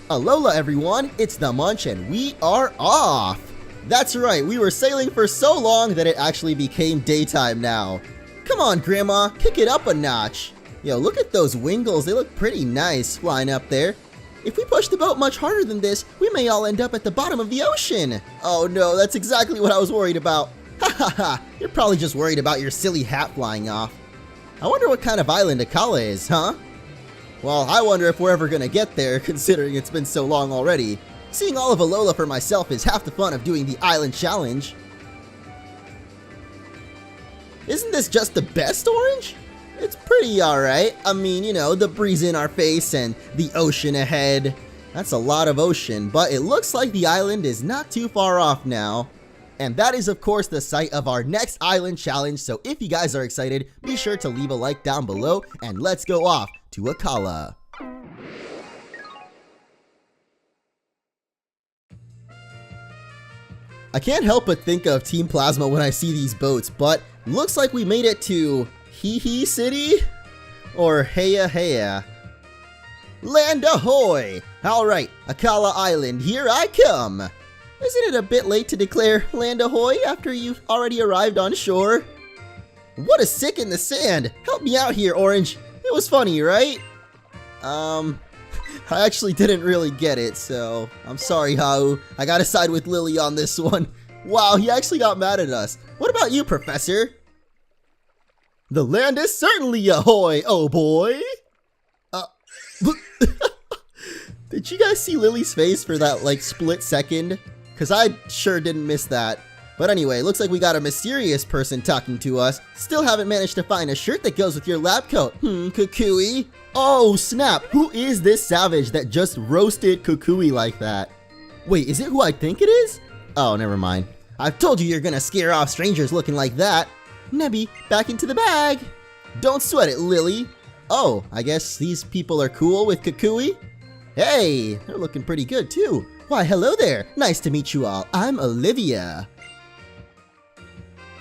Alola everyone, it's the Munch and we are off! That's right, we were sailing for so long that it actually became daytime now. Come on Grandma, kick it up a notch. Yo, look at those wingles, they look pretty nice flying up there. If we push the boat much harder than this, we may all end up at the bottom of the ocean. Oh no, that's exactly what I was worried about. Ha ha ha, you're probably just worried about your silly hat flying off. I wonder what kind of island Akala is, huh? Well, I wonder if we're ever gonna get there, considering it's been so long already. Seeing all of Alola for myself is half the fun of doing the island challenge. Isn't this just the best orange? It's pretty alright. I mean, you know, the breeze in our face and the ocean ahead. That's a lot of ocean, but it looks like the island is not too far off now. And that is of course the site of our next island challenge, so if you guys are excited, be sure to leave a like down below and let's go off to Akala. I can't help but think of Team Plasma when I see these boats, but looks like we made it to Heahea City? Or Heahea. Land ahoy! Alright, Akala Island, here I come! Isn't it a bit late to declare land ahoy after you've already arrived on shore? What a sick in the sand! Help me out here, Orange! It was funny, right? I actually didn't really get it, so I'm sorry, Hau. I gotta side with Lily on this one. Wow, he actually got mad at us. What about you, Professor? The land is certainly ahoy, oh boy! Did you guys see Lily's face for that, like, split second? Cause I sure didn't miss that. But anyway, looks like we got a mysterious person talking to us. Still haven't managed to find a shirt that goes with your lab coat. Kukui. Oh snap, who is this savage that just roasted Kukui like that? Wait, is it who I think it is? Oh, never mind. I've told you you're gonna scare off strangers looking like that. Nebby, back into the bag. Don't sweat it, Lily. Oh, I guess these people are cool with Kukui? Hey, they're looking pretty good too. Why, hello there. Nice to meet you all. I'm Olivia.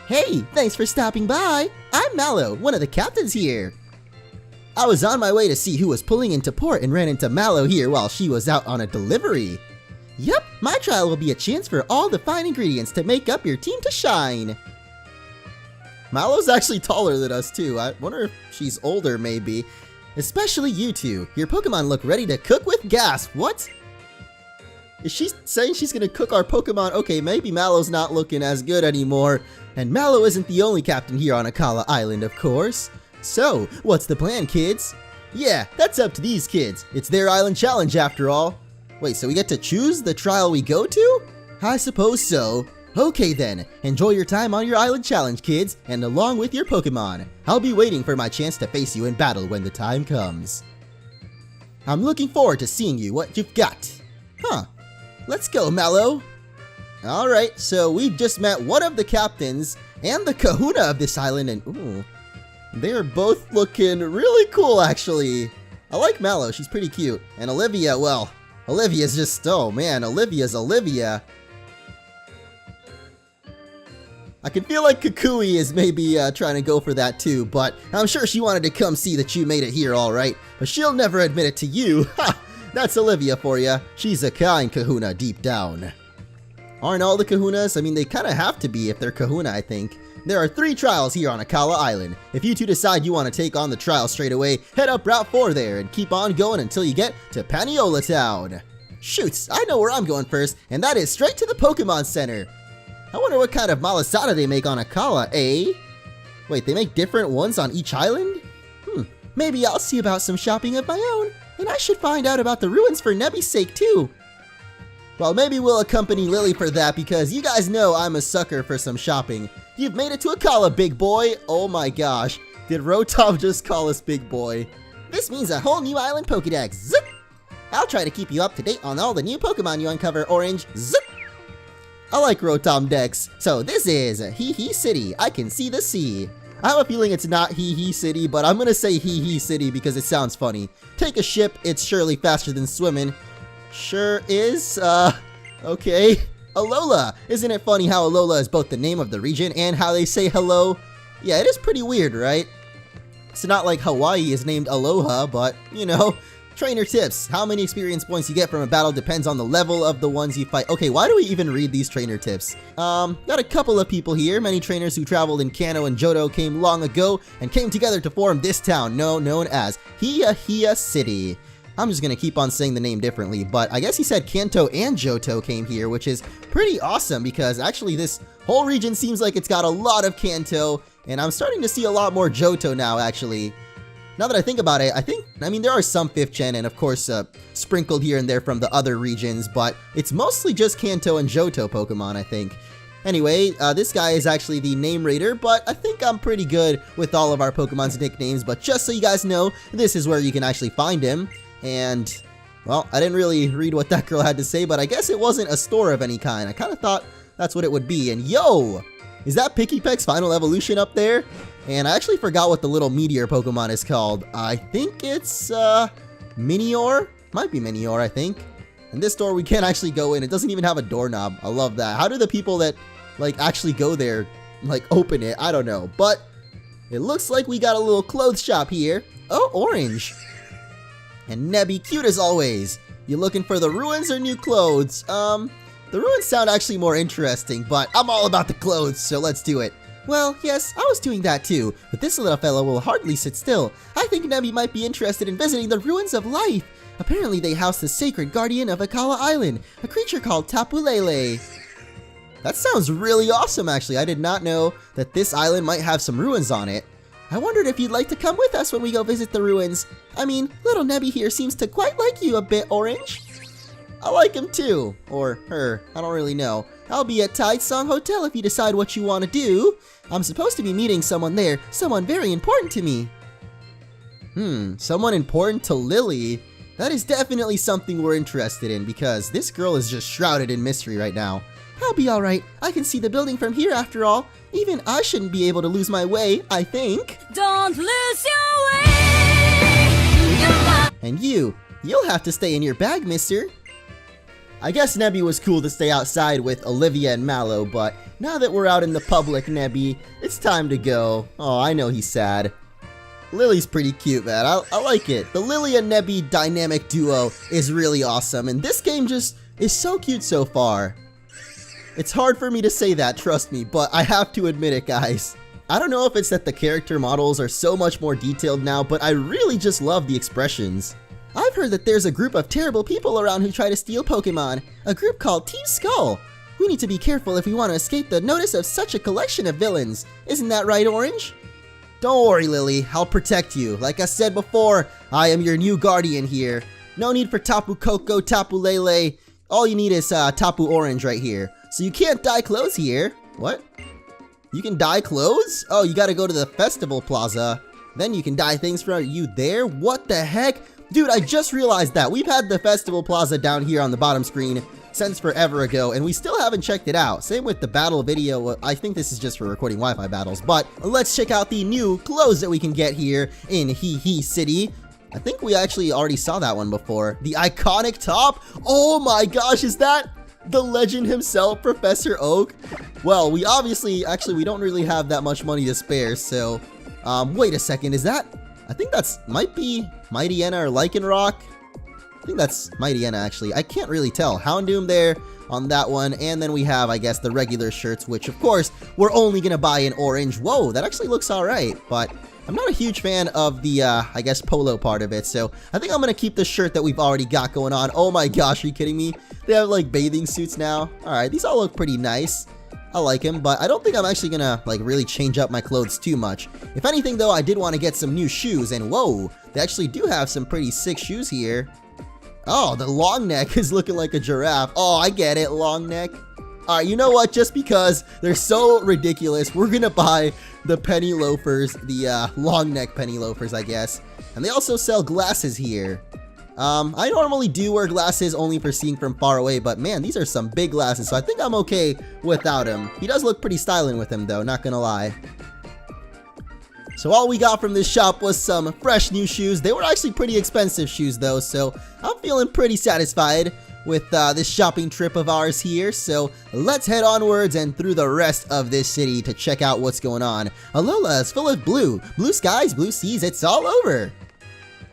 Hey, thanks for stopping by. I'm Mallow, one of the captains here. I was on my way to see who was pulling into port and ran into Mallow here while she was out on a delivery. Yep, my trial will be a chance for all the fine ingredients to make up your team to shine. Mallow's actually taller than us too. I wonder if she's older maybe. Especially you two. Your Pokemon look ready to cook with gas. What? Is she saying she's gonna cook our Pokemon? Okay, maybe Mallow's not looking as good anymore. And Mallow isn't the only captain here on Akala Island, of course. So, what's the plan, kids? Yeah, that's up to these kids. It's their island challenge after all. Wait, so we get to choose the trial we go to? I suppose so. Okay then, enjoy your time on your island challenge, kids, and along with your Pokemon. I'll be waiting for my chance to face you in battle when the time comes. I'm looking forward to seeing you what you've got. Huh. Let's go, Mallow. Alright, so we've just met one of the captains and the kahuna of this island, and ooh, they're both looking really cool actually. I like Mallow, she's pretty cute. And Olivia, well, Olivia's just, oh man, Olivia's Olivia. I can feel like Kukui is maybe trying to go for that too, but I'm sure she wanted to come see that you made it here alright, but she'll never admit it to you. Ha! That's Olivia for ya. She's a kind kahuna deep down. Aren't all the kahunas? I mean, they kind of have to be if they're kahuna, I think. There are 3 trials here on Akala Island. If you two decide you want to take on the trial straight away, head up Route 4 there and keep on going until you get to Paniola Town. Shoots, I know where I'm going first, and that is straight to the Pokemon Center. I wonder what kind of malasada they make on Akala, eh? Wait, they make different ones on each island? Maybe I'll see about some shopping of my own. And I should find out about the ruins for Nebby's sake too. Well, maybe we'll accompany Lily for that because you guys know I'm a sucker for some shopping. You've made it to Akala, big boy. Oh my gosh. Did Rotom just call us big boy? This means a whole new island Pokédex. Zip! I'll try to keep you up to date on all the new Pokemon you uncover, Orange. Zip! I like Rotom Dex. So this is Heahea City. I can see the sea. I have a feeling it's not Heahea City, but I'm gonna say Heahea City because it sounds funny. Take a ship, it's surely faster than swimming. Sure is, okay. Alola! Isn't it funny how Alola is both the name of the region and how they say hello? Yeah, it is pretty weird, right? It's not like Hawaii is named Aloha, but, you know, Trainer tips. How many experience points you get from a battle depends on the level of the ones you fight. Okay, why do we even read these trainer tips? Got a couple of people here. Many trainers who traveled in Kanto and Johto came long ago and came together to form this town, known as Heahea City. I'm just gonna keep on saying the name differently, but I guess he said Kanto and Johto came here, which is pretty awesome because actually this whole region seems like it's got a lot of Kanto, and I'm starting to see a lot more Johto now, actually. Now that I think about it, I mean, there are some 5th gen and of course sprinkled here and there from the other regions, but it's mostly just Kanto and Johto Pokemon, I think. Anyway, this guy is actually the name raider, but I think I'm pretty good with all of our Pokemon's nicknames, but just so you guys know, this is where you can actually find him. And, well, I didn't really read what that girl had to say, but I guess it wasn't a store of any kind. I kind of thought that's what it would be. And yo, is that Pikipek's final evolution up there? And I actually forgot what the little meteor Pokemon is called. I think it's, Minior? Might be Minior, I think. And this door we can't actually go in. It doesn't even have a doorknob. I love that. How do the people that, like, actually go there, like, open it? I don't know. But it looks like we got a little clothes shop here. Oh, orange. And Nebby, cute as always. You looking for the ruins or new clothes? The ruins sound actually more interesting, but I'm all about the clothes, so let's do it. Well, yes, I was doing that too, but this little fellow will hardly sit still. I think Nebby might be interested in visiting the ruins of life. Apparently they house the sacred guardian of Akala Island, a creature called Tapu Lele. That sounds really awesome, actually. I did not know that this island might have some ruins on it. I wondered if you'd like to come with us when we go visit the ruins. I mean, little Nebby here seems to quite like you a bit, Orange. I like him too. Or her. I don't really know. I'll be at Taisong Hotel if you decide what you want to do. I'm supposed to be meeting someone there. Someone very important to me. Someone important to Lily? That is definitely something we're interested in because this girl is just shrouded in mystery right now. I'll be alright. I can see the building from here after all. Even I shouldn't be able to lose my way, I think. Don't lose your way! And you'll have to stay in your bag, mister. I guess Nebby was cool to stay outside with Olivia and Mallow, but now that we're out in the public, Nebby, it's time to go. Oh, I know he's sad. Lily's pretty cute, man. I like it. The Lily and Nebby dynamic duo is really awesome, and this game just is so cute so far. It's hard for me to say that, trust me, but I have to admit it, guys. I don't know if it's that the character models are so much more detailed now, but I really just love the expressions. I've heard that there's a group of terrible people around who try to steal Pokemon. A group called Team Skull. We need to be careful if we want to escape the notice of such a collection of villains. Isn't that right, Orange? Don't worry, Lily. I'll protect you. Like I said before, I am your new guardian here. No need for Tapu Koko, Tapu Lele. All you need is Tapu Orange right here. So you can't dye clothes here. What? You can dye clothes? Oh, you gotta go to the festival plaza. Then you can dye things for you there? What the heck? Dude, I just realized that. We've had the festival plaza down here on the bottom screen since forever ago, and we still haven't checked it out. Same with the battle video. I think this is just for recording Wi-Fi battles, but let's check out the new clothes that we can get here in Heahea City. I think we actually already saw that one before. The iconic top? Oh my gosh, is that the legend himself, Professor Oak? Well, we obviously, we don't really have that much money to spare, so, wait a second, is that, I think that's, might be Mightyena or Lycanroc? I think that's Mightyena, actually. I can't really tell. Houndoom there on that one, and then we have, I guess, the regular shirts, which, of course, we're only gonna buy in orange. Whoa, that actually looks alright, but I'm not a huge fan of the, I guess, polo part of it, so I think I'm gonna keep the shirt that we've already got going on. Oh my gosh, are you kidding me? They have, like, bathing suits now. Alright, these all look pretty nice. I like them, but I don't think I'm actually gonna, like, really change up my clothes too much. If anything, though, I did want to get some new shoes, and whoa, they actually do have some pretty sick shoes here. Oh, the long neck is looking like a giraffe. Oh, I get it, long neck. Alright, you know what? Just because they're so ridiculous, we're gonna buy the penny loafers, the long neck penny loafers, I guess. And they also sell glasses here. I normally do wear glasses only for seeing from far away, but man, these are some big glasses, so I think I'm okay without him. He does look pretty styling with him though, not gonna lie. So all we got from this shop was some fresh new shoes. They were actually pretty expensive shoes though, so I'm feeling pretty satisfied with this shopping trip of ours here. So let's head onwards and through the rest of this city to check out what's going on. Alola is full of blue skies, blue seas, it's all over.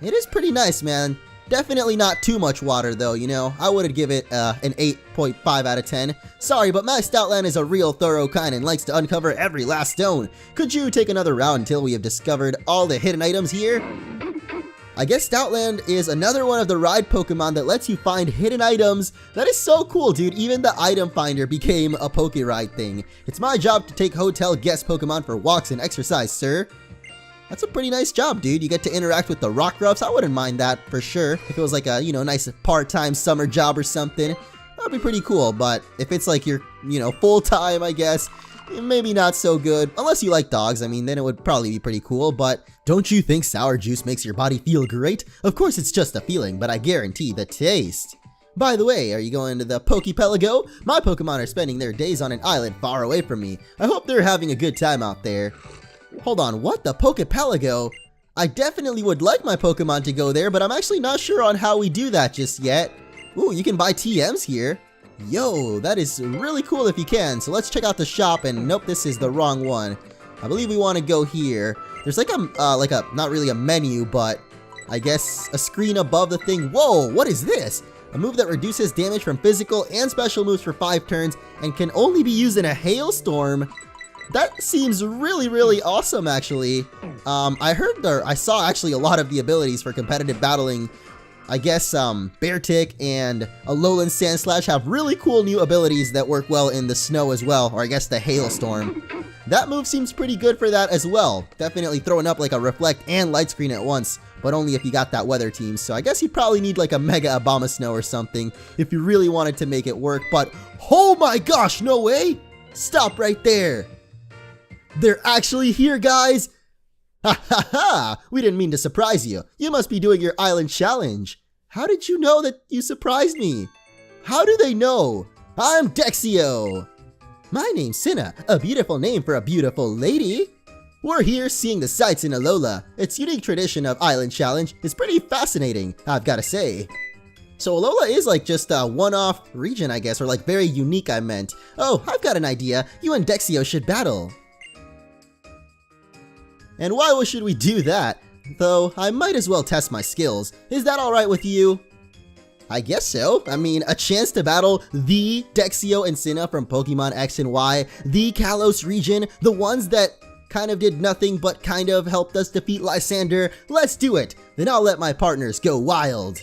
It is pretty nice, man. Definitely not too much water though, you know. I would give it an 8.5 out of 10. Sorry, but Maxed Outland is a real thorough kind and likes to uncover every last stone. Could you take another round until we have discovered all the hidden items here? I guess Stoutland is another one of the ride Pokemon that lets you find hidden items. That is so cool, dude. Even the item finder became a Poke Ride thing. It's my job to take hotel guest Pokemon for walks and exercise, sir. That's a pretty nice job, dude. You get to interact with the Rockruffs. I wouldn't mind that for sure. If it was like a, you know, nice part-time summer job or something, that'd be pretty cool. But if it's like your, you know, full-time, I guess, maybe not so good. Unless you like dogs, I mean, then it would probably be pretty cool. But don't you think sour juice makes your body feel great? Of course, it's just a feeling, but I guarantee the taste. By the way, are you going to the Pokepelago? My Pokemon are spending their days on an island far away from me. I hope they're having a good time out there. Hold on, what? The Pokepelago? I definitely would like my Pokemon to go there, but I'm actually not sure on how we do that just yet. Ooh, you can buy TMs here. Yo, that is really cool if you can. So let's check out the shop, and nope, this is the wrong one. I believe we want to go here. There's like a, not really a menu, but I guess a screen above the thing. Whoa, what is this? A move that reduces damage from physical and special moves for 5 turns and can only be used in a hailstorm. That seems really, really awesome, actually. I saw actually a lot of the abilities for competitive battling. I guess Beartic and Alolan Sandslash have really cool new abilities that work well in the snow as well, or I guess the hailstorm. That move seems pretty good for that as well. Definitely throwing up like a Reflect and Light Screen at once, but only if you got that weather team. So I guess you probably need like a Mega Abomasnow or something if you really wanted to make it work. But oh my gosh, no way! Stop right there! They're actually here, guys! Ha ha ha! We didn't mean to surprise you. You must be doing your island challenge. How did you know that you surprised me? How do they know? I'm Dexio! My name's Sina, a beautiful name for a beautiful lady. We're here seeing the sights in Alola. Its unique tradition of island challenge is pretty fascinating, I've gotta say. So Alola is like just a one-off region, I guess, or like very unique, I meant. Oh, I've got an idea. You and Dexio should battle. And why should we do that? Though, I might as well test my skills. Is that alright with you? I guess so. I mean, a chance to battle the Dexio and Sina from Pokemon X and Y, the Kalos region, the ones that kind of did nothing but kind of helped us defeat Lysander. Let's do it! Then I'll let my partners go wild.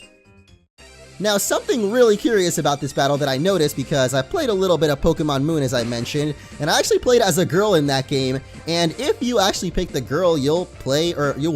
Now, something really curious about this battle that I noticed, because I played a little bit of Pokemon Moon as I mentioned, and I actually played as a girl in that game, and if you actually pick the girl, you'll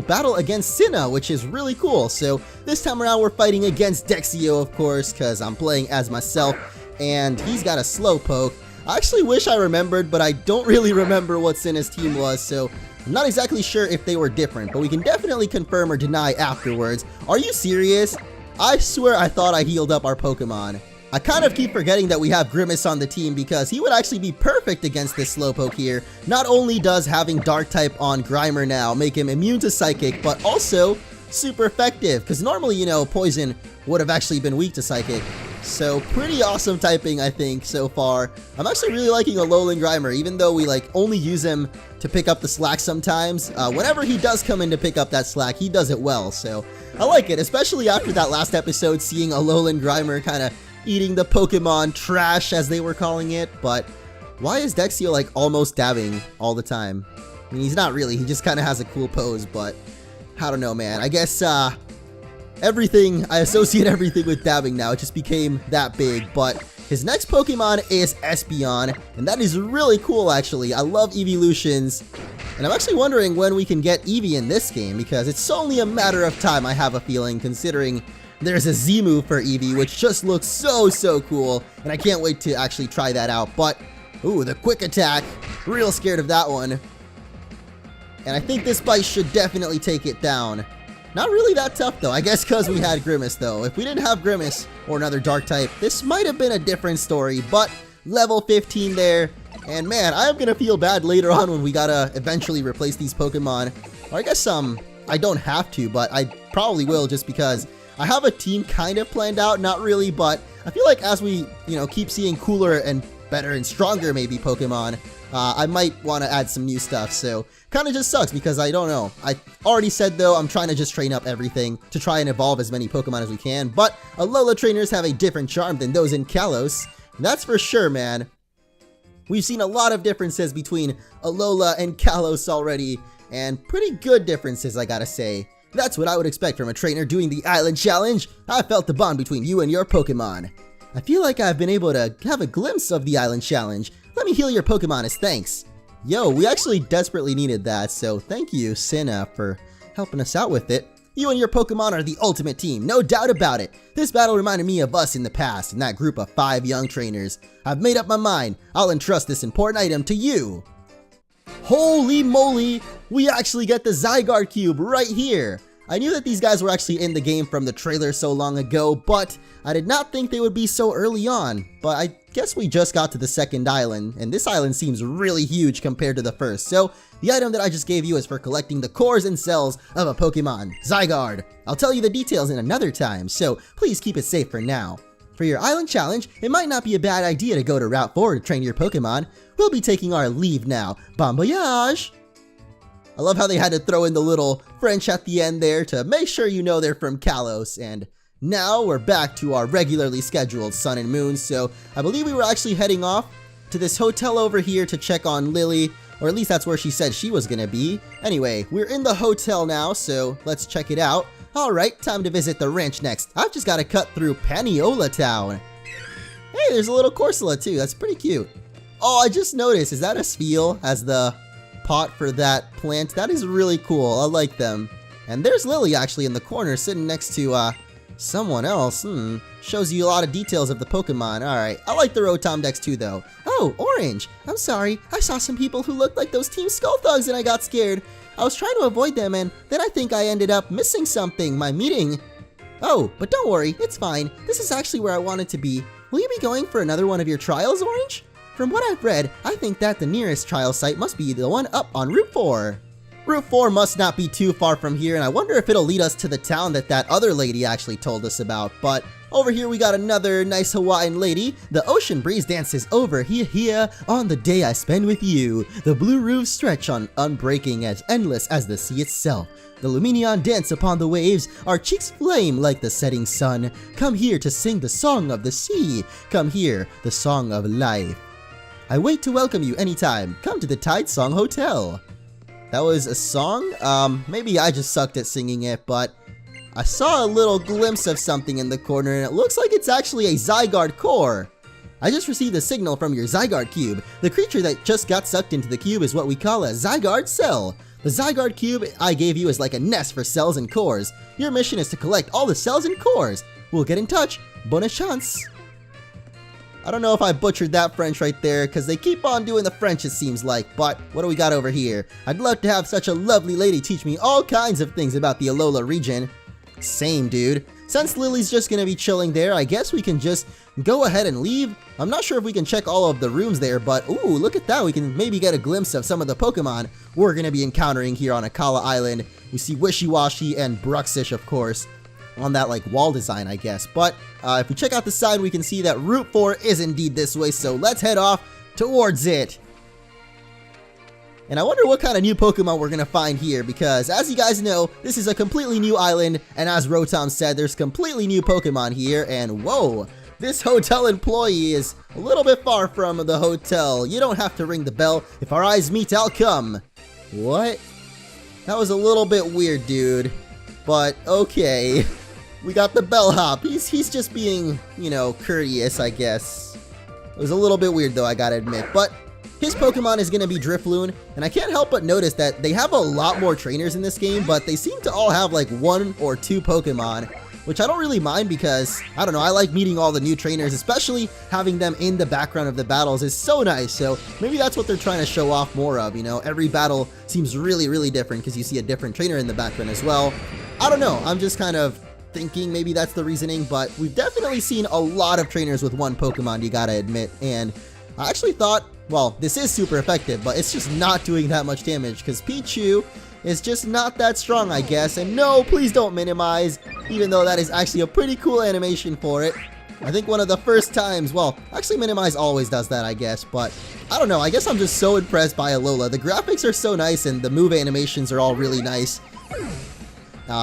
battle against Sina, which is really cool. So this time around we're fighting against Dexio, of course, because I'm playing as myself, and he's got a Slowpoke. I actually wish I remembered, but I don't really remember what Sina's team was, so I'm not exactly sure if they were different, but we can definitely confirm or deny afterwards. Are you serious? I swear I thought I healed up our Pokemon. I kind of keep forgetting that we have Grimace on the team because he would actually be perfect against this Slowpoke here. Not only does having Dark type on Grimer now make him immune to Psychic, but also super effective, because normally, you know, Poison would have actually been weak to Psychic. So pretty awesome typing, I think, so far. I'm actually really liking Alolan Grimer, even though we like only use him to pick up the slack sometimes. Whenever he does come in to pick up that slack, he does it well, so I like it, especially after that last episode, seeing Alolan Grimer kind of eating the Pokemon trash, as they were calling it. But why is Dexio like almost dabbing all the time? I mean, he's not really, he just kind of has a cool pose, but I don't know, man. I guess I associate everything with dabbing now. It just became that big. But his next Pokemon is Espeon, and that is really cool, actually. I love Evolutions, and I'm actually wondering when we can get Eevee in this game, because it's only a matter of time, I have a feeling, considering there's a Z move for Eevee, which just looks so cool, and I can't wait to actually try that out. But, ooh, the quick attack, real scared of that one. And I think this bite should definitely take it down. Not really that tough though, I guess because we had Grimace though. If we didn't have Grimace or another Dark type, this might have been a different story, but level 15 there. And man, I'm gonna feel bad later on when we gotta eventually replace these Pokemon. Or I guess I don't have to, but I probably will, just because I have a team kind of planned out, not really, but I feel like as we, you know, keep seeing cooler and better and stronger maybe Pokemon, I might want to add some new stuff. So kind of just sucks because I don't know. I already said though, I'm trying to just train up everything to try and evolve as many Pokemon as we can. But Alola trainers have a different charm than those in Kalos. That's for sure, man. We've seen a lot of differences between Alola and Kalos already, and pretty good differences, I gotta say. That's what I would expect from a trainer doing the Island Challenge. I felt the bond between you and your Pokemon. I feel like I've been able to have a glimpse of the Island Challenge. Let me heal your Pokemon as thanks. Yo, we actually desperately needed that, so thank you, Sina, for helping us out with it. You and your Pokemon are the ultimate team, no doubt about it. This battle reminded me of us in the past, in that group of 5 young trainers. I've made up my mind. I'll entrust this important item to you. Holy moly, we actually get the Zygarde Cube right here. I knew that these guys were actually in the game from the trailer so long ago, but I did not think they would be so early on. But I guess we just got to the second island, and this island seems really huge compared to the first. So the item that I just gave you is for collecting the cores and cells of a Pokemon, Zygarde. I'll tell you the details in another time, so please keep it safe for now. For your island challenge, it might not be a bad idea to go to Route 4 to train your Pokemon. We'll be taking our leave now. Bon voyage! I love how they had to throw in the little French at the end there to make sure you know they're from Kalos. And now we're back to our regularly scheduled Sun and Moon, so I believe we were actually heading off to this hotel over here to check on Lily, or at least that's where she said she was gonna be. Anyway, we're in the hotel now, so let's check it out. Alright, time to visit the ranch next. I've just gotta cut through Paniola town. Hey, there's a little Corsola too, that's pretty cute. Oh, I just noticed, is that a Spheal as the pot for that plant? That is really cool. I like them. And there's Lily actually in the corner sitting next to someone else. Shows you a lot of details of the Pokemon. Alright, I like the Rotom-Dex too though. Oh, Orange! I'm sorry, I saw some people who looked like those Team Skull Thugs and I got scared. I was trying to avoid them and then I think I ended up missing something, my meeting. Oh, but don't worry, it's fine. This is actually where I wanted to be. Will you be going for another one of your trials, Orange? From what I've read, I think that the nearest trial site must be the one up on Route 4. Route 4 must not be too far from here, and I wonder if it'll lead us to the town that other lady actually told us about. But over here we got another nice Hawaiian lady. The ocean breeze dances over Heahea on the day I spend with you. The blue roofs stretch on unbreaking as endless as the sea itself. The Luminion dance upon the waves, our cheeks flame like the setting sun. Come here to sing the song of the sea. Come here, the song of life. I wait to welcome you anytime. Come to the Tide Song Hotel. That was a song? Maybe I just sucked at singing it, but I saw a little glimpse of something in the corner and it looks like it's actually a Zygarde core. I just received a signal from your Zygarde cube. The creature that just got sucked into the cube is what we call a Zygarde cell. The Zygarde cube I gave you is like a nest for cells and cores. Your mission is to collect all the cells and cores. We'll get in touch. Bonne chance. I don't know if I butchered that French right there, because they keep on doing the French it seems like, but what do we got over here? I'd love to have such a lovely lady teach me all kinds of things about the Alola region. Same, dude. Since Lily's just gonna be chilling there, I guess we can just go ahead and leave. I'm not sure if we can check all of the rooms there, but ooh, look at that. We can maybe get a glimpse of some of the Pokemon we're gonna be encountering here on Akala Island. We see Wishiwashi and Bruxish, of course, on that like wall design, I guess. But if we check out the side, we can see that Route 4 is indeed this way, so let's head off towards it. And I wonder what kind of new Pokemon we're gonna find here, because as you guys know, this is a completely new island, and as Rotom said, there's completely new Pokemon here, and whoa, this hotel employee is a little bit far from the hotel. You don't have to ring the bell. If our eyes meet, I'll come. What? That was a little bit weird, dude. But okay. We got the bellhop. He's just being, you know, courteous, I guess. It was a little bit weird though, I gotta admit. But his Pokemon is gonna be Drifloon, and I can't help but notice that they have a lot more trainers in this game, but they seem to all have like 1 or 2 Pokemon, which I don't really mind because, I don't know, I like meeting all the new trainers, especially having them in the background of the battles is so nice. So maybe that's what they're trying to show off more of, you know, every battle seems really, really different because you see a different trainer in the background as well. I don't know, I'm just kind of thinking maybe that's the reasoning, but we've definitely seen a lot of trainers with 1 Pokemon, you gotta admit, and I actually thought, well, this is super effective, but it's just not doing that much damage because Pichu is just not that strong, I guess. And no, please don't minimize, even though that is actually a pretty cool animation for it. I think one of the first times, well, actually Minimize always does that, I guess, but I don't know, I guess I'm just so impressed by Alola. The graphics are so nice and the move animations are all really nice.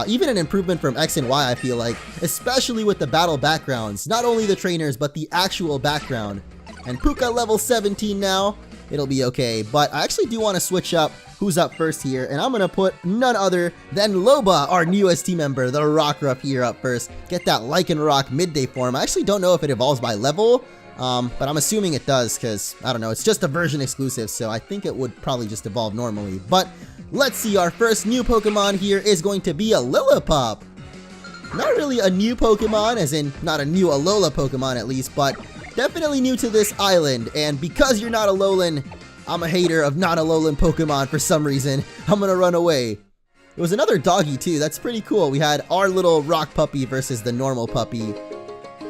Even an improvement from X and Y, I feel like, especially with the battle backgrounds. Not only the trainers, but the actual background. And Puka level 17 now, it'll be okay. But I actually do want to switch up who's up first here, and I'm going to put none other than Loba, our newest team member, the Rockruff here up first. Get that Lycanroc midday form. I actually don't know if it evolves by level, but I'm assuming it does because, I don't know, it's just a version exclusive, so I think it would probably just evolve normally. But let's see, our first new Pokemon here is going to be a Lillipup. Not really a new Pokemon, as in not a new Alola Pokemon at least, but definitely new to this island. And because you're not Alolan, I'm a hater of non-Alolan Pokemon for some reason. I'm gonna run away. It was another doggy too, that's pretty cool. We had our little rock puppy versus the normal puppy.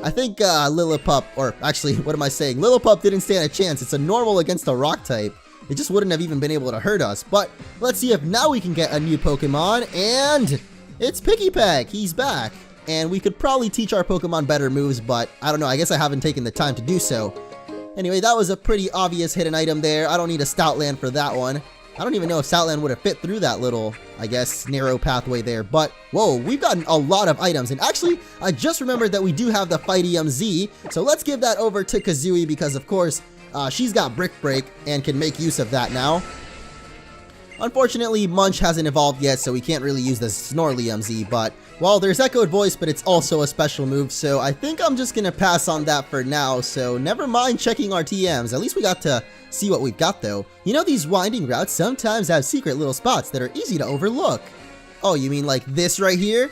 I think Lillipup, or actually, what am I saying? Lillipup didn't stand a chance. It's a normal against a rock type. It just wouldn't have even been able to hurt us. But let's see if now we can get a new Pokemon, and it's Pikipek. He's back. And we could probably teach our Pokemon better moves, but I don't know, I guess I haven't taken the time to do so. Anyway, that was a pretty obvious hidden item there. I don't need a Stoutland for that one. I don't even know if Stoutland would have fit through that little, I guess, narrow pathway there. But, whoa, we've gotten a lot of items. And actually, I just remembered that we do have the Fightium Z. So let's give that over to Kazooie because, of course, she's got Brick Break and can make use of that now. Unfortunately, Munch hasn't evolved yet, so we can't really use the Snorlium Z, but, well, there's Echoed Voice, but it's also a special move, so I think I'm just gonna pass on that for now, so never mind checking our TMs. At least we got to see what we've got, though. You know, these winding routes sometimes have secret little spots that are easy to overlook. Oh, you mean like this right here?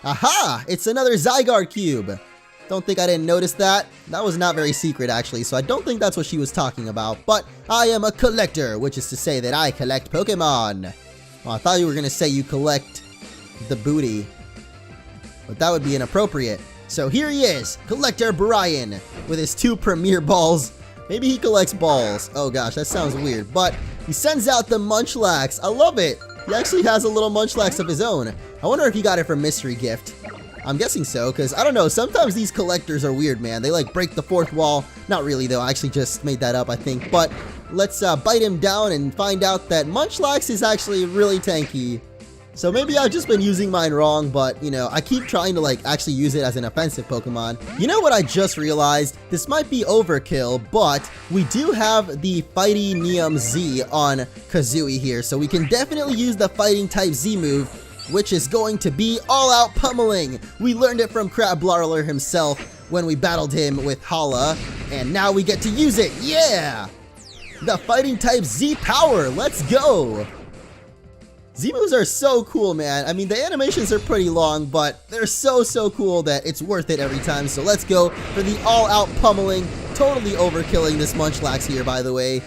Aha! It's another Zygarde Cube! Don't think I didn't notice that. That was not very secret, actually, so I don't think that's what she was talking about. But I am a collector, which is to say that I collect Pokemon. Well, I thought you were going to say you collect the booty, but that would be inappropriate. So here he is, Collector Brian, with his 2 premier balls. Maybe he collects balls. Oh gosh, that sounds weird. But he sends out the Munchlax. I love it. He actually has a little Munchlax of his own. I wonder if he got it from Mystery Gift. I'm guessing so, because I don't know, sometimes these collectors are weird, man. They like break the 4th wall. Not really though, I actually just made that up, I think. But let's bite him down and find out that Munchlax is actually really tanky. So maybe I've just been using mine wrong, but you know, I keep trying to like actually use it as an offensive Pokemon. You know what I just realized? This might be overkill, but we do have the Fighting Z on Kazooie here, so we can definitely use the Fighting type Z move, which is going to be all-out pummeling. We learned it from Crablarler himself when we battled him with Hala, and now we get to use it. Yeah! The Fighting type Z power, let's go! Z moves are so cool, man. I mean, the animations are pretty long, but they're so cool that it's worth it every time. So let's go for the all-out pummeling, totally overkilling this Munchlax here, by the way.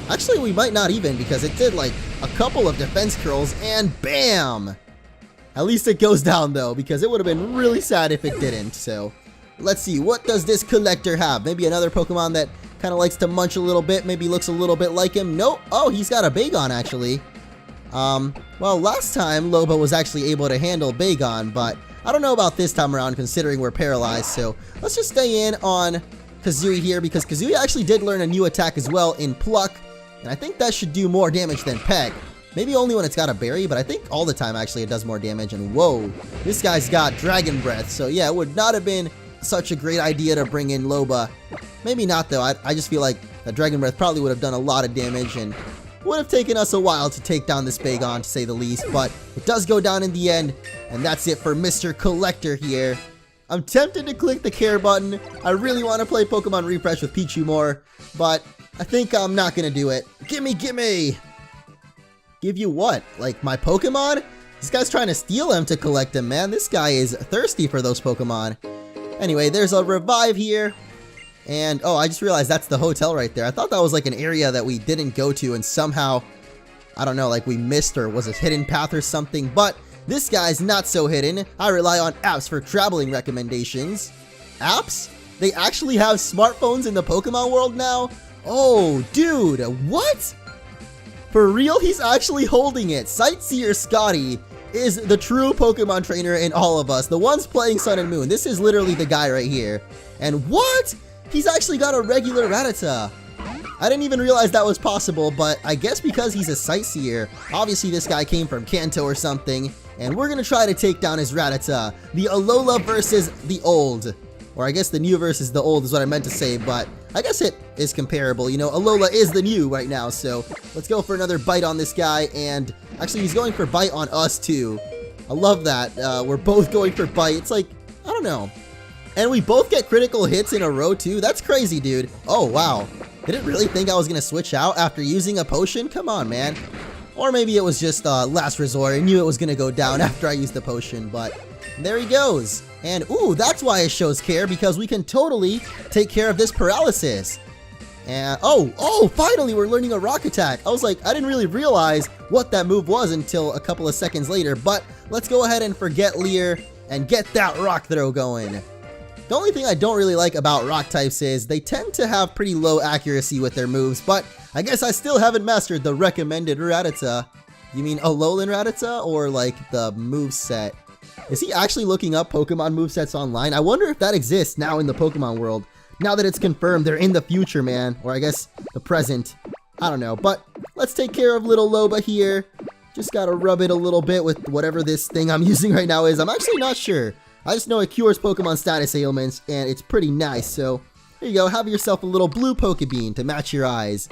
Actually, we might not even, because it did like a couple of defense curls, and bam! At least it goes down though, because it would have been really sad if it didn't. So let's see, what does this collector have? Maybe another Pokemon that kind of likes to munch a little bit, maybe looks a little bit like him. Nope. Oh, he's got a Bagon actually. Well, last time Loba was actually able to handle Bagon, but I don't know about this time around considering we're paralyzed. So let's just stay in on Kazooie here, because Kazooie actually did learn a new attack as well in Pluck, and I think that should do more damage than Peck. Maybe only when it's got a berry, but I think all the time actually it does more damage. And whoa, this guy's got Dragon Breath. So yeah, it would not have been such a great idea to bring in Loba. Maybe not though, I just feel like that Dragon Breath probably would have done a lot of damage and would have taken us a while to take down this Bagon, to say the least. But it does go down in the end, and that's it for Mr. Collector here. I'm tempted to click the care button. I really want to play Pokemon Refresh with Pichu more, but I think I'm not going to do it. Gimme, gimme! Give you what? Like my Pokemon? This guy's trying to steal them to collect them, man. This guy is thirsty for those Pokemon. Anyway, there's a revive here. And, oh, I just realized that's the hotel right there. I thought that was like an area that we didn't go to and somehow, I don't know, like we missed, or was a hidden path or something. But this guy's not so hidden. I rely on apps for traveling recommendations. Apps? They actually have smartphones in the Pokemon world now? Oh, dude, what? For real, he's actually holding it. Sightseer Scotty is the true Pokemon trainer in all of us. The ones playing Sun and Moon. This is literally the guy right here. And what? He's actually got a regular Rattata. I didn't even realize that was possible, but I guess because he's a sightseer, obviously this guy came from Kanto or something, and we're gonna try to take down his Rattata. The Alola versus the old. Or I guess the new versus the old is what I meant to say, but I guess it is comparable. You know, Alola is the new right now, so let's go for another bite on this guy, and actually he's going for bite on us too. I love that. We're both going for bite. It's like, I don't know. And we both get critical hits in a row too. That's crazy, dude. Oh, wow. Didn't really think I was going to switch out after using a potion? Come on, man. Or maybe it was just last resort. I knew it was going to go down after I used the potion, but there he goes. And ooh, that's why it shows care, because we can totally take care of this paralysis. And oh, finally we're learning a rock attack. I was like, I didn't really realize what that move was until a couple of seconds later, but let's go ahead and forget Leer and get that rock throw going. The only thing I don't really like about rock types is they tend to have pretty low accuracy with their moves, but I guess I still haven't mastered the recommended Rattata. You mean Alolan Rattata or like the moveset? Is he actually looking up Pokemon movesets online? I wonder if that exists now in the Pokemon world. Now that it's confirmed they're in the future, man. Or I guess the present. I don't know. But let's take care of little Loba here. Just gotta rub it a little bit with whatever this thing I'm using right now is. I'm actually not sure. I just know it cures Pokemon status ailments, and it's pretty nice. So there you go. Have yourself a little blue Pokebean to match your eyes.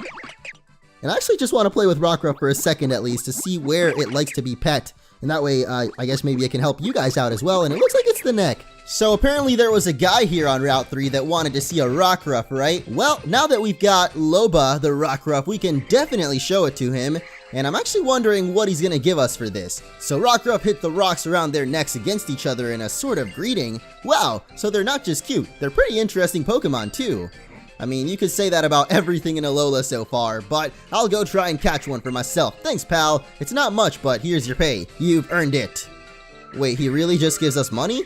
And I actually just want to play with Rockruff for a second at least to see where it likes to be pet. And that way, I guess maybe it can help you guys out as well. And it looks like it's the neck. So apparently there was a guy here on Route 3 that wanted to see a Rockruff, right? Well, now that we've got Loba, the Rockruff, we can definitely show it to him. And I'm actually wondering what he's going to give us for this. So Rockruff hit the rocks around their necks against each other in a sort of greeting. Wow, so they're not just cute, they're pretty interesting Pokemon too. I mean, you could say that about everything in Alola so far, but I'll go try and catch one for myself. Thanks, pal. It's not much, but here's your pay. You've earned it. Wait, he really just gives us money?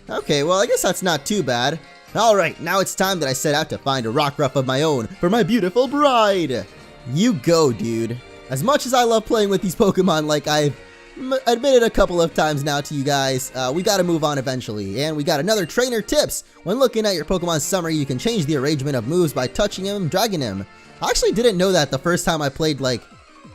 Okay, well, I guess that's not too bad. Alright, now it's time that I set out to find a Rockruff of my own for my beautiful bride. You go, dude. As much as I love playing with these Pokemon, like I've admitted a couple of times now to you guys, we gotta move on eventually. And we got another trainer tips. When looking at your Pokemon summary, you can change the arrangement of moves by touching him, dragging him. I actually didn't know that the first time I played like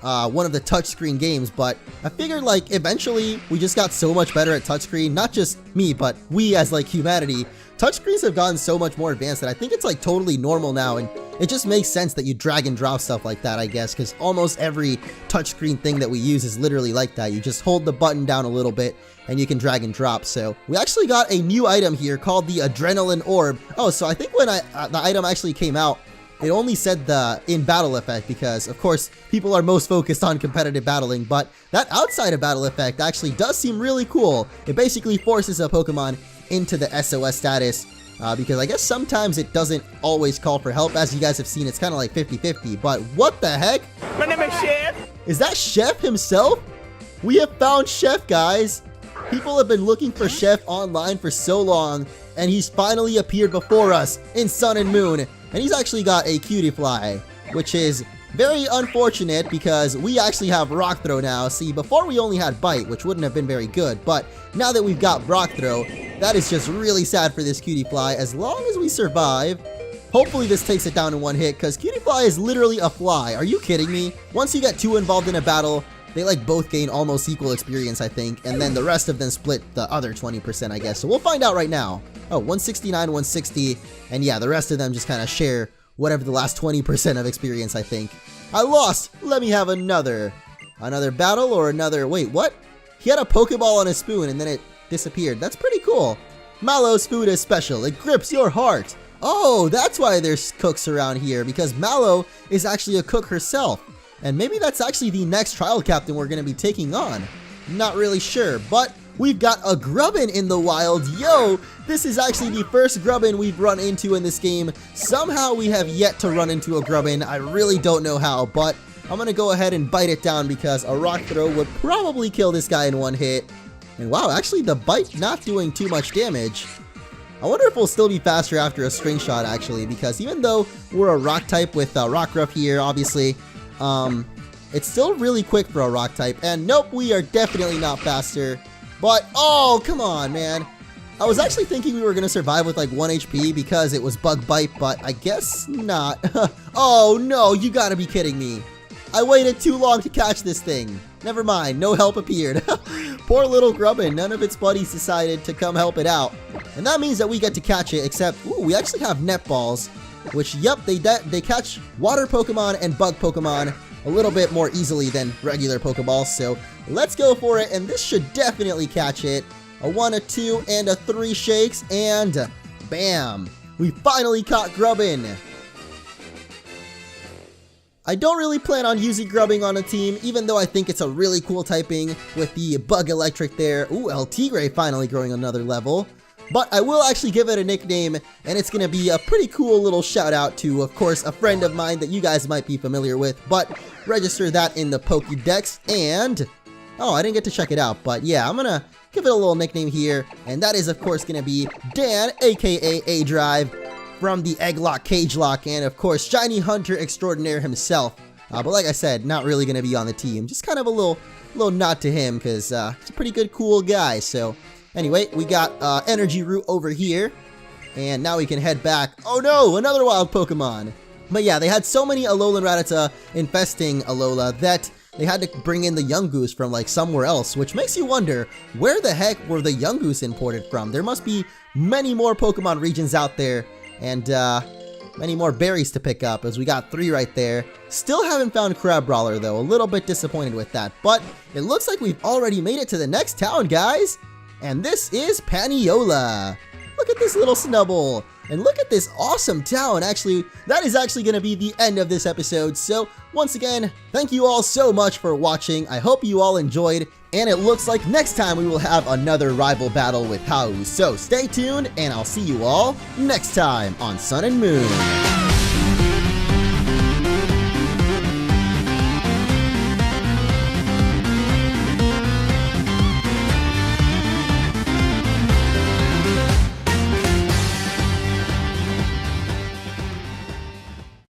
one of the touchscreen games, but I figured like eventually we just got so much better at touchscreen. Not just me, but we as like humanity. Touchscreens have gotten so much more advanced that I think it's like totally normal now, and it just makes sense that you drag and drop stuff like that, I guess, because almost every touchscreen thing that we use is literally like that. You just hold the button down a little bit and you can drag and drop. So we actually got a new item here called the Adrenaline Orb. Oh, so I think when the item actually came out, it only said the in battle effect because, of course, people are most focused on competitive battling, but that outside of battle effect actually does seem really cool. It basically forces a Pokemon into the SOS status because I guess sometimes it doesn't always call for help. As you guys have seen, it's kind of like 50-50, but what the heck? My name is Chef. Is that Chef himself? We have found Chef, guys. People have been looking for Chef online for so long, and he's finally appeared before us in Sun and Moon. And he's actually got a Cutie Fly, which is very unfortunate because we actually have Rock Throw now. See, before we only had Bite, which wouldn't have been very good, but now that we've got Rock Throw, that is just really sad for this Cutie Fly. As long as we survive, hopefully this takes it down in one hit, because Cutie Fly is literally a fly. Are you kidding me? Once you get two involved in a battle, they like both gain almost equal experience, I think, and then the rest of them split the other 20%, I guess. So we'll find out right now. Oh, 169, 160, and yeah, the rest of them just kind of share whatever the last 20% of experience, I think. I lost! Let me have another. Another battle or another... Wait, what? He had a Pokeball on his spoon and then it disappeared. That's pretty cool. Mallow's food is special. It grips your heart. Oh, that's why there's cooks around here, because Mallow is actually a cook herself. And maybe that's actually the next trial captain we're going to be taking on. Not really sure, but we've got a Grubbin in the wild. Yo, this is actually the first Grubbin we've run into in this game. Somehow we have yet to run into a Grubbin. I really don't know how, but I'm going to go ahead and bite it down because a Rock Throw would probably kill this guy in one hit. And wow, actually the bite not doing too much damage. I wonder if we'll still be faster after a String Shot, actually, because even though we're a Rock type with Rockruff here, obviously, it's still really quick for a Rock type. And nope, we are definitely not faster. But, oh, come on, man. I was actually thinking we were going to survive with like 1 HP because it was bug bite, but I guess not. Oh no, you gotta be kidding me. I waited too long to catch this thing. Never mind, no help appeared. Poor little Grubbin, none of its buddies decided to come help it out. And that means that we get to catch it, except, ooh, we actually have net balls, which, yep, they catch water Pokemon and bug Pokemon a little bit more easily than regular Pokeballs. So let's go for it, and this should definitely catch it. A 1, a 2, and a 3 shakes, and bam! We finally caught Grubbin! I don't really plan on using Grubbing on a team, even though I think it's a really cool typing with the Bug Electric there. Ooh, El Tigre finally growing another level. But I will actually give it a nickname, and it's going to be a pretty cool little shout out to, of course, a friend of mine that you guys might be familiar with, but register that in the Pokédex, and... oh, I didn't get to check it out, but yeah, I'm going to give it a little nickname here, and that is, of course, going to be Dan, aka A-Drive, from the Egglock Cage Lock, and of course, Shiny Hunter Extraordinaire himself. But like I said, not really going to be on the team. Just kind of a little nod to him, because he's a pretty good, cool guy. So anyway, we got Energy Root over here, and now we can head back. Oh no, another wild Pokemon. But yeah, they had so many Alolan Rattata infesting Alola that they had to bring in the Yungoos from like somewhere else, which makes you wonder, where the heck were the Yungoos imported from? There must be many more Pokemon regions out there, and many more berries to pick up, as we got 3 right there. Still haven't found Crabrawler though, a little bit disappointed with that, but it looks like we've already made it to the next town, guys, and this is Paniola. Look at this little snubble, and look at this awesome town. Actually, that is actually going to be the end of this episode, so once again, thank you all so much for watching. I hope you all enjoyed, and it looks like next time we will have another rival battle with Hau. So stay tuned, and I'll see you all next time on Sun and Moon.